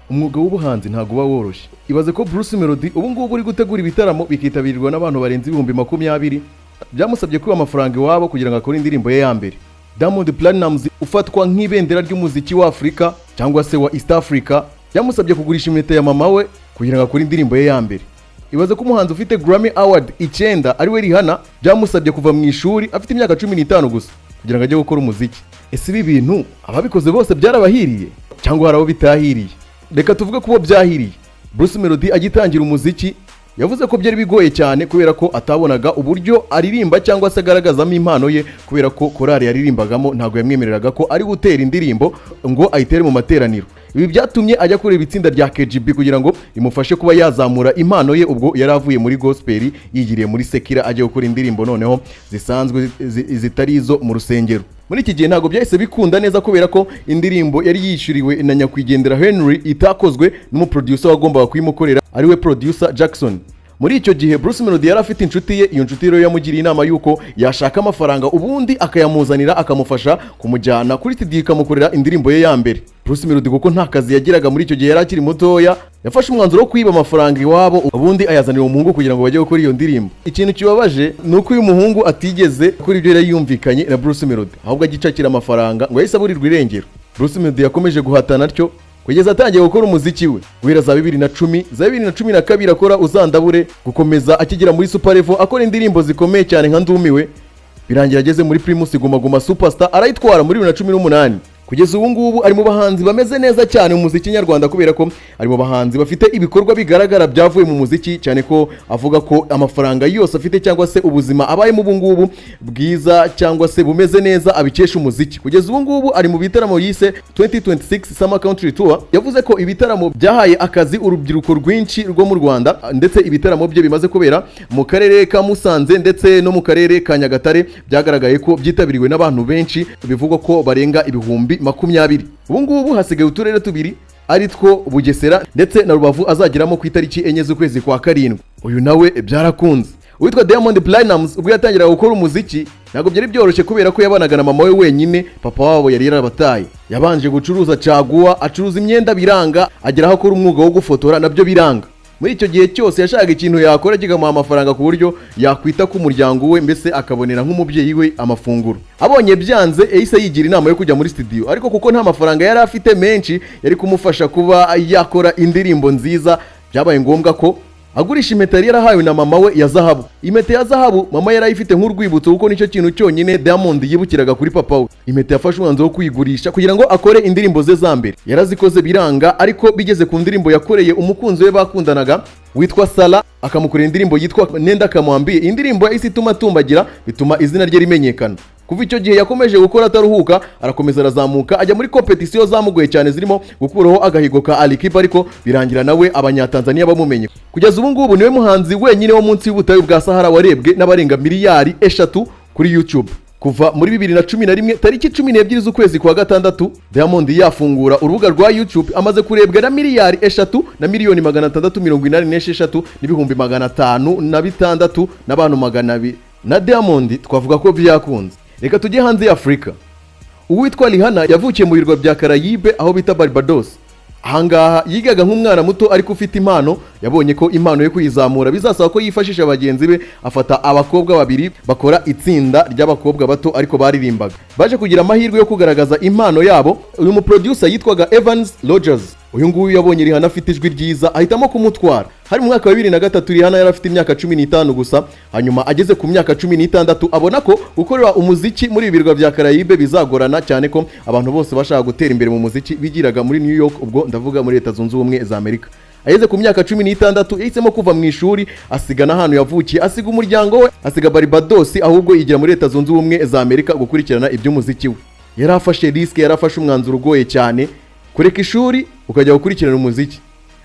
umwuga w'ubuhanzi ntago uba woroshye. Ibaze ko Bruce Melody ubu ngubu uri gutegura ibitaramo bikitabirwa n'abantu barenze 20,000. Byamusabye kuba amafaranga iwabo kugira ngo akore indirimbo ye ya mbere. Diamond Platnumz ufatwa nk'ibendera ry'umuziki wa Afrika cyangwa se wa East Africa, byamusabye kugurisha impeta ya mama we kugira ngo akore indirimbo ye ya mbere. Ibaze ko umuhanzi ufite Grammy Award 9 ari we Rihanna, byamusabye kuva mu ishuri afite imyaka 15 gusa kugira ngo ajye gukora umuziki. Ese ibi bintu ababikoze bose byarabahiriye cyangwa hari abo bitahiriye? Reka tuvuge ko byahiriye. Bruce Melody agitangira umuziki yavuze ko byari bigoye cyane kubera ko atabonaga uburyo aririmba cyangwa se agaragazamo impano ye, kubera ko korali yaririmbagamo ntabwo yamwemereraga ko ari gutera indirimbo ngo ayitere mu materaniro. Ibi byatumye ajya kureba itsinda rya KGB kugira ngo imufashe kuba yazamura impano ye ubwo yari avuye muri gospel yigiriye muri sekira ajya gukora indirimbo noneho zisanzwe zitari izo mu rusengero. Muri iki gihe ntabwo byahise bikunda neza kubera ko indirimbo yari yishyuriwe na nyakwigendera Henry itakozwe n'umuproducer wagombaga kuyimukorera ariwe producer Jackson. Muri icyo gihe Bruce Melody yari afite inshuti ye, iyo nshuti rero yamugiriye inama yuko yashaka amafaranga ubundi akayamuzanira akamufasha kumujyana kuri studio ikamukorera indirimbo ye ya mbere. Bruce Melody kuko nta kazi yagiraga muri icyo gihe yari akiri mutoya, yafashe umwanzuro wo kwiba amafaranga iwabo ubundi ayazanira umuhungu kugira ngo bajye gukora iyo ndirimbo. Ikintu kibabaje nuko uyu muhungu atigeze kuri ibyo yari yumvikanye na Bruce Melody, ahubwo agicakira amafaranga ngo yahise aburirwa irengero. Bruce Melody yakomeje guhatana atyo kugeza atangiye gukora umuziki we guhera za 2010 za 2012 akora Uzandabure, gukomeza akigera muri Super Level akora indirimbo zikomeye cyane nka Ndumiwe, birangira ageze muri Primus Guma Guma Superstar arayitwara muri 2018. Kugeza ubu ngubu ari mu bahanzi bameze neza cyane mu muziki nyarwanda kubera ko ari mu bahanzi bafite ibikorwa bigaragara byavuye mu muziki, cyane ko avuga ko amafaranga yose afite cyangwa se ubuzima abayemo ubu ngubu bwiza cyangwa se bumeze neza abikesha umuziki. Kugeza ubu ngubu ari mu bitaramo yise 2026 Summer Country Tour. Yavuze ko ibitaramo byahaye akazi urubyiruko rwinshi rwo mu Rwanda, ndetse ibitaramo bye bimaze kubera mu karere ka Musanze ndetse no mu karere ka Nyagatare, byagaragaye ko byitabiriwe n'abantu benshi, bivugwa ko barenga ibihumbi 20. Ubu ngubu hasigaye uturere tubiri ari two Bugesera ndetse na Rubavu azagiramo ku itariki 4 z'ukwezi kwa karindwi. Uyu nawe byarakunze. Uwitwa Diamond Platnumz ubwo yatangira gukora umuziki ntabwo byari byoroshye kubera ko yabanaga na mama we wenyine, papa wabo yari yarabataye. Yabanje gucuruza caguwa, acuruza imyenda biranga, ageraho akora umwuga wo gufotora nabyo biranga. Muri icyo gihe cyose yashaka ikintu yakora kigamuha amafaranga ku buryo yakwita ku muryango we, mbese akabonera nk'umubyeyi we amafunguro. Abonye byanze yahise yigira inama yo kujya muri studio, ariko kuko nta mafaranga yari afite menshi yari kumufasha kuba yakora indirimbo nziza, byabaye ngombwa ko agurisha impeta yari yarahawe na mama we ya zahabu. Impeta ya zahabu mama yari ayifite nk'urwibutso kuko nicyo kintu cyonyine Diamond yibukiraga kuri papa we. Impeta yafashe umwanzuro wo kuyigurisha kugira ngo akore indirimbo ze za mbere. Yarazikoze biranga, ariko bigeze ku ndirimbo yakoreye umukunzi we bakundanaga witwa Sala, akamukorera indirimbo yitwa Nenda Kamwambie. Indirimbo yahise ituma atumbagira, bituma izina rye rimenyekana. Kuva icyo gihe yakomeje gukora ataruhuka, arakomeza arazamuka ajya muri competition zamugoye cyane zirimo gukuraho agahigo ka Alikiba, ariko birangira nawe abanyatanzania bamumenye. Kugeza ubu ngubu niwe muhanzi wenyine wo munsi y'ubutayu bwa Sahara warebwe n'abarenga miliyari 3 kuri YouTube. Kuva muri 2011 tariki 12 z'ukwezi kwa gatandatu, Diamond yafungura urubuga rwa YouTube amaze kurebwa na miliyari 3 na miliyoni 686 n'ibihumbi 506 n'abantu 200. Na Diamond twavuga ko byakunze. Reka tujye hanze ya Afrika. Uwitwa Rihanna yavukiye mu birwa bya Caraïbe aho bita Barbados. Ahangaha yigaga nk'umwana muto ariko ufite impano. Yabonye ko impano yo kuyizamura bizasaba ko yifashisha abagenzi be, afata abakobwa babiri bakora itsinda ry'abakobwa bato ariko baririmbaga. Baje kugira amahirwe yo kugaragaza impano yabo. Uyu mu producer yitwaga Evans Rogers. Uyu nguyu yabonye Rihanna afite ijwi ryiza ahitamo kumutwara. Hari mu mwaka wa 2003 Rihanna yari afite imyaka 15 gusa, hanyuma ageze ku myaka 16 abona ko gukorera umuziki muri ibirwa bya Caraïbe bizagorana cyane ko abantu bose bashaka gutera imbere mu muziki bigiraga muri New York, ubwo ndavuga muri Leta Zunze Ubumwe za Amerika. Ageze ku myaka 16 yahisemo kuva mu ishuri, asiga n'ahantu yavukiye, asiga umuryango we, asiga Barbados, ahubwo yigira muri Leta Zunze Ubumwe za Amerika gukurikirana iby'umuziki we. Yarafashe risk, yarafashe umwanzuro ugoye cyane, kureka ishuri ukajya gukurikirana umuziki.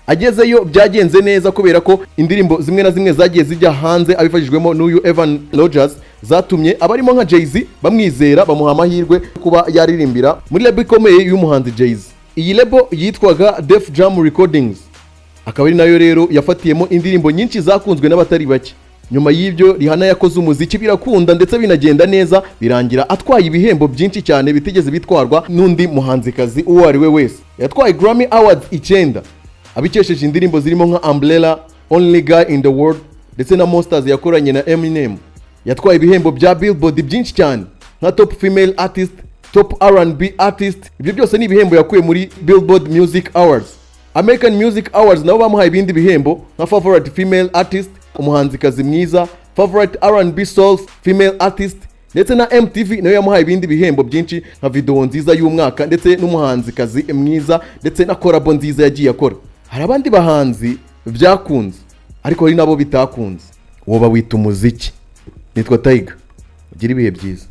Agezeyo byagenze neza kubera ko indirimbo zimwe na zimwe zagiye zijya hanze abifashijwemo n'uyu Evan Rogers, zatumye abarimo nka Jay-Z bamwizera, bamuha amahirwe kuba yaririmbira muri label ikomeye y'umuhanzi Jay-Z. Iyi label yitwaga Def Jam Recordings, akaba ari nayo rero yafatiyemo indirimbo nyinshi zakunzwe n'abatari bake. Nyuma y'ibyo Rihanna yakoze umuziki birakunda ndetse binagenda neza, birangira atwaye ibihembo byinshi cyane bitigeze bitwarwa n'undi muhanzikazi uwo ari we wese. Yatwaye Grammy Awards 9, abikesheje indirimbo zirimo nka Umbrella, Only Guy in the World ndetse na Monsters yakoranye na Eminem. Yatwaye ibihembo bya Billboard byinshi cyane nka Top Female Artist, Top R&B Artist. Ibyo byose ni ibihembo yakuye muri Billboard Music Awards. American Music Awards nabo bamuhaye ibindi bihembo nka Favorite Female Artist, umuhanzikazi mwiza, Favorite R&B Soul Female Artist, ndetse na MTV nayo yamuhaye ibindi bihembo byinshi nka video nziza y'umwaka ndetse n'umuhanzikazi mwiza ndetse na collabo nziza yagiye akora. Hari abandi bahanzi byakunze ariko hari nabo bitakunze. Woba wita umuziki. Nitwa Tiger. Ugira ibihe byiza.